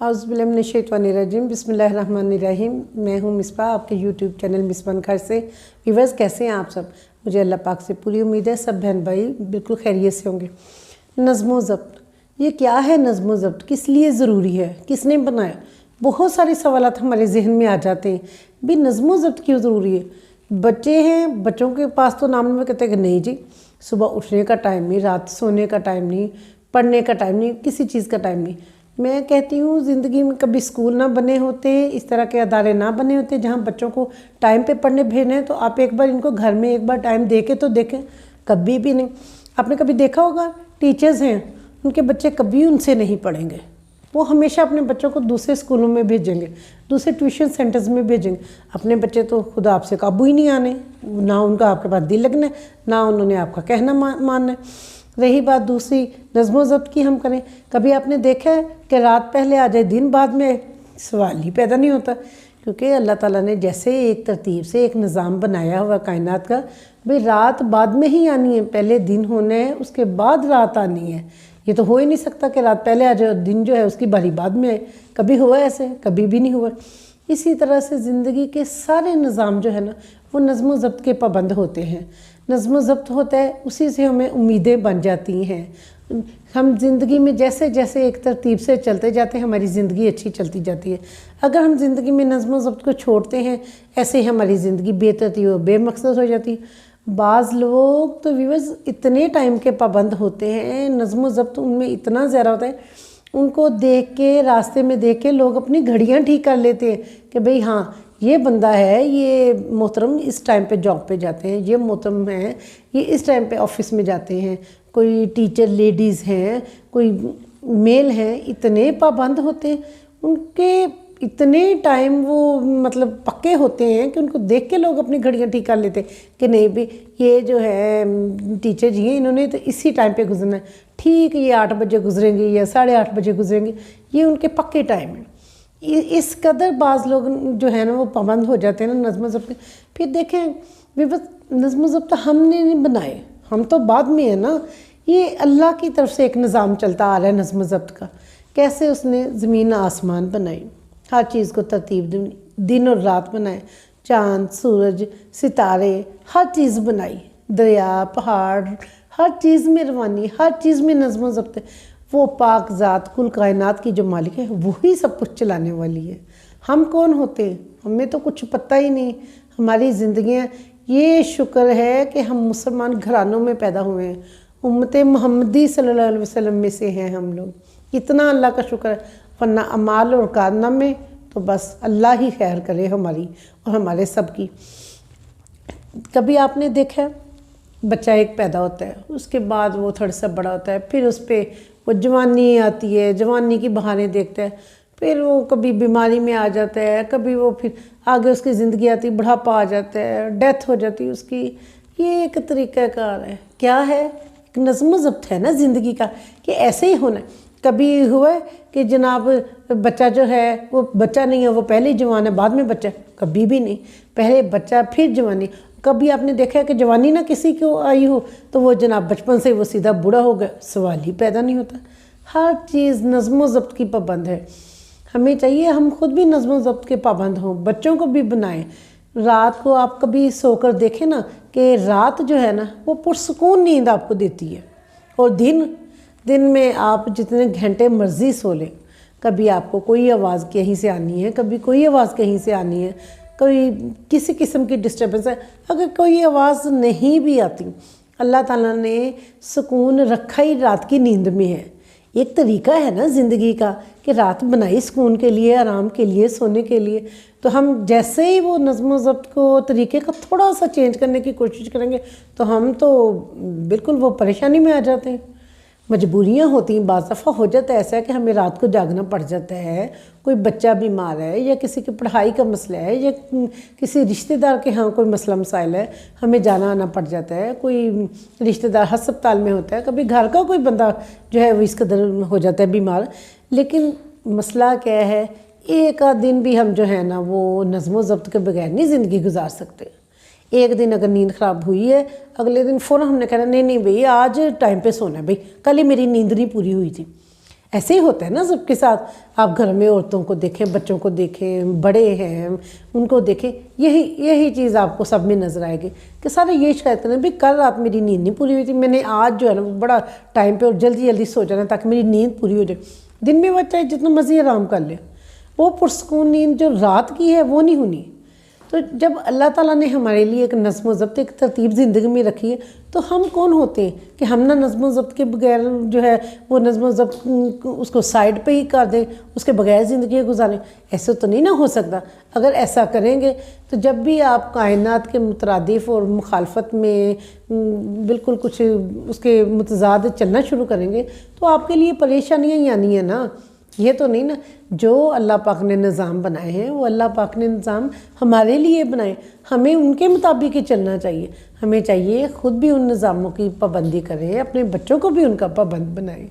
اعوذ باللہ من الشیطان الرجیم بسم اللہ الرحمن الرحیم۔ میں ہوں مصباح، آپ کے یوٹیوب چینل مصباح گھر سے۔ ویورز کیسے ہیں آپ سب؟ مجھے اللہ پاک سے پوری امید ہے سب بہن بھائی بالکل خیریت سے ہوں گے۔ نظم و ضبط، یہ کیا ہے؟ نظم و ضبط کس لیے ضروری ہے؟ کس نے بنایا؟ بہت سارے سوالات ہمارے ذہن میں آ جاتے ہیں بھی نظم و ضبط کیوں ضروری ہے؟ بچے ہیں، بچوں کے پاس تو نام میں کہتے ہیں کہ نہیں جی صبح اٹھنے کا ٹائم نہیں، رات سونے کا ٹائم نہیں، پڑھنے کا ٹائم نہیں، کسی چیز کا ٹائم نہیں۔ میں کہتی ہوں زندگی میں کبھی اسکول نہ بنے ہوتے، اس طرح کے ادارے نہ بنے ہوتے جہاں بچوں کو ٹائم پہ پڑھنے بھیجنا ہے، تو آپ ایک بار ان کو گھر میں ایک بار ٹائم دے کے تو دیکھیں۔ کبھی بھی نہیں۔ آپ نے کبھی دیکھا ہوگا ٹیچرز ہیں، ان کے بچے کبھی ان سے نہیں پڑھیں گے، وہ ہمیشہ اپنے بچوں کو دوسرے اسکولوں میں بھیجیں گے، دوسرے ٹیوشن سینٹرز میں بھیجیں گے۔ اپنے بچے تو خدا آپ سے قابو ہی نہیں آنے، نہ ان کا آپ کے پاس دل لگنا ہے، نہ انہوں نے آپ کا کہنا ماننا ہے۔ رہی بات دوسری نظم و ضبط کی، ہم کریں کبھی آپ نے دیکھا ہے کہ رات پہلے آ جائے دن بعد میں؟ سوال ہی پیدا نہیں ہوتا، کیونکہ اللہ تعالیٰ نے جیسے ایک ترتیب سے ایک نظام بنایا ہوا کائنات کا، بھئی رات بعد میں ہی آنی ہے، پہلے دن ہونا ہے اس کے بعد رات آنی ہے۔ یہ تو ہو ہی نہیں سکتا کہ رات پہلے آ جائے اور دن جو ہے اس کی باری بعد میں آئے۔ کبھی ہوا ایسے؟ کبھی بھی نہیں ہوا۔ اسی طرح سے زندگی کے سارے نظام جو ہے نا وہ نظم و ضبط کے پابند ہوتے ہیں۔ نظم و ضبط ہوتا ہے، اسی سے ہمیں امیدیں بن جاتی ہیں۔ ہم زندگی میں جیسے جیسے ایک ترتیب سے چلتے جاتے ہیں ہماری زندگی اچھی چلتی جاتی ہے۔ اگر ہم زندگی میں نظم و ضبط کو چھوڑتے ہیں، ایسے ہی ہماری زندگی بے ترتیب و بے مقصد ہو جاتی ہے۔ بعض لوگ تو ویورز اتنے ٹائم کے پابند ہوتے ہیں، نظم و ضبط ان میں اتنا زیادہ ہوتا ہے، ان کو دیکھ کے راستے میں دیکھ کے لوگ اپنی گھڑیاں ٹھیک کر لیتے ہیں کہ بھئی ہاں یہ بندہ ہے، یہ محترم اس ٹائم پہ جاب پہ جاتے ہیں، یہ محترم ہے یہ اس ٹائم پہ آفس میں جاتے ہیں، کوئی ٹیچر لیڈیز ہیں، کوئی میل ہیں، اتنے پابند ہوتے ہیں، ان کے اتنے ٹائم وہ مطلب پکے ہوتے ہیں کہ ان کو دیکھ کے لوگ اپنی گھڑیاں ٹھیک کر لیتے ہیں کہ نہیں بھی یہ جو ہے ٹیچر جی ہیں، انہوں نے تو اسی ٹائم پہ گزرنا ہے، ٹھیک یہ 8 بجے گزریں گے یا 8:30 بجے گزریں گے، یہ ان کے پکے ٹائم ہیں۔ اس قدر بعض لوگ جو ہے نا وہ پابند ہو جاتے ہیں نا نظم و ضبط کے۔ پھر دیکھیں نظم و ضبط ہم نے نہیں بنائے، ہم تو بعد میں ہیں نا، یہ اللہ کی طرف سے ایک نظام چلتا آ رہا ہے نظم و ضبط کا۔ کیسے اس نے زمین آسمان بنائی، ہر چیز کو ترتیب دن اور رات بنائے، چاند سورج ستارے ہر چیز بنائی، دریا پہاڑ ہر چیز میں روانی، ہر چیز میں نظم و ضبط ہے۔ وہ پاک ذات کل کائنات کی جو مالک ہے وہی سب کچھ چلانے والی ہے۔ ہم کون ہوتے ہیں؟ ہمیں تو کچھ پتہ ہی نہیں ہماری زندگیاں۔ یہ شکر ہے کہ ہم مسلمان گھرانوں میں پیدا ہوئے ہیں، امت محمدی صلی اللہ علیہ وسلم میں سے ہیں ہم لوگ، اتنا اللہ کا شکر ہے۔ ورنہ اعمال اور کارنامے تو بس اللہ ہی خیر کرے ہماری اور ہمارے سب کی۔ کبھی آپ نے دیکھا بچہ ایک پیدا ہوتا ہے، اس کے بعد وہ تھوڑا سا بڑا ہوتا ہے، پھر اس پہ وہ جوانی آتی ہے، جوانی کی بہانے دیکھتا ہے، پھر وہ کبھی بیماری میں آ جاتا ہے، کبھی وہ پھر آگے اس کی زندگی آتی، بڑھاپا آ جاتا ہے، ڈیتھ ہو جاتی ہے اس کی۔ یہ ایک طریقہ کار ہے، کیا ہے؟ ایک نظم و ضبط ہے نا زندگی کا کہ ایسے ہی ہونا ہے۔ کبھی ہوا ہے کہ جناب بچہ جو ہے وہ بچہ نہیں ہے، وہ پہلے ہی جوان ہے بعد میں بچہ ہے؟ کبھی بھی نہیں، پہلے بچہ پھر جوانی۔ کبھی آپ نے دیکھا ہے کہ جوانی نہ کسی کو آئی ہو تو وہ جناب بچپن سے وہ سیدھا بوڑھا ہو گیا؟ سوال ہی پیدا نہیں ہوتا۔ ہر چیز نظم و ضبط کی پابند ہے۔ ہمیں چاہیے ہم خود بھی نظم و ضبط کے پابند ہوں، بچوں کو بھی بنائیں۔ رات کو آپ کبھی سو کر دیکھیں نا کہ رات جو ہے نا وہ پرسکون نیند آپ کو دیتی ہے، اور دن میں آپ جتنے گھنٹے مرضی سو لیں، کبھی آپ کو کوئی آواز کہیں سے آنی ہے، کبھی کوئی آواز کہیں سے آنی ہے، کوئی کسی قسم کی ڈسٹربنس ہے۔ اگر کوئی آواز نہیں بھی آتی، اللہ تعالیٰ نے سکون رکھا ہی رات کی نیند میں ہے۔ ایک طریقہ ہے نا زندگی کا کہ رات بنائی سکون کے لیے، آرام کے لیے، سونے کے لیے۔ تو ہم جیسے ہی وہ نظم و ضبط کو طریقے کا تھوڑا سا چینج کرنے کی کوشش کریں گے تو ہم تو بالکل وہ پریشانی میں آ جاتے ہیں۔ مجبوریاں ہوتی ہیں، بعض دفعہ ہو جاتا ہے ایسا کہ ہمیں رات کو جاگنا پڑ جاتا ہے، کوئی بچہ بیمار ہے یا کسی کی پڑھائی کا مسئلہ ہے یا کسی رشتہ دار کے ہاں کوئی مسئلہ مسائل ہے، ہمیں جانا آنا پڑ جاتا ہے، کوئی رشتہ دار ہسپتال میں ہوتا ہے، کبھی گھر کا کوئی بندہ جو ہے وہ اس قدر ہو جاتا ہے بیمار۔ لیکن مسئلہ کیا ہے، ایک آدھ دن بھی ہم جو ہے نا وہ نظم و ضبط کے بغیر نہیں زندگی گزار سکتے۔ ایک دن اگر نیند خراب ہوئی ہے، اگلے دن فوراً ہم نے کہنا نہیں بھئی آج ٹائم پہ سونا ہے، بھئی کل ہی میری نیند نہیں پوری ہوئی تھی۔ ایسے ہی ہوتا ہے نا سب کے ساتھ. آپ گھر میں عورتوں کو دیکھیں, بچوں کو دیکھیں, بڑے ہیں ان کو دیکھیں, یہی چیز آپ کو سب میں نظر آئے گی کہ سارے یہ شکایت کریں بھی کل رات میری نیند نہیں پوری ہوئی تھی, میں نے آج جو ہے نا بڑا ٹائم پہ اور جلدی سو جانا تاکہ میری نیند پوری ہو جائے. دن میں وہ چاہے جتنا مرضی آرام کر لے, وہ پرسکون نیند جو رات کی ہے وہ نہیں ہونی. تو جب اللہ تعالیٰ نے ہمارے لیے ایک نظم و ضبط, ایک ترتیب زندگی میں رکھی ہے, تو ہم کون ہوتے ہیں کہ ہم نہ نظم و ضبط کے بغیر جو ہے وہ نظم و ضبط اس کو سائڈ پہ ہی کر دیں, اس کے بغیر زندگی گزاریں. ایسے تو نہیں نہ ہو سکتا. اگر ایسا کریں گے تو جب بھی آپ کائنات کے مترادف اور مخالفت میں بالکل کچھ اس کے متضاد چلنا شروع کریں گے تو آپ کے لیے پریشانیاں ہی آنی ہیں نا. یہ تو نہیں نا. جو اللہ پاک نے نظام بنائے ہیں وہ اللہ پاک نے نظام ہمارے لیے بنائے, ہمیں ان کے مطابق ہی چلنا چاہیے. ہمیں چاہیے خود بھی ان نظاموں کی پابندی کریں, اپنے بچوں کو بھی ان کا پابند بنائیں.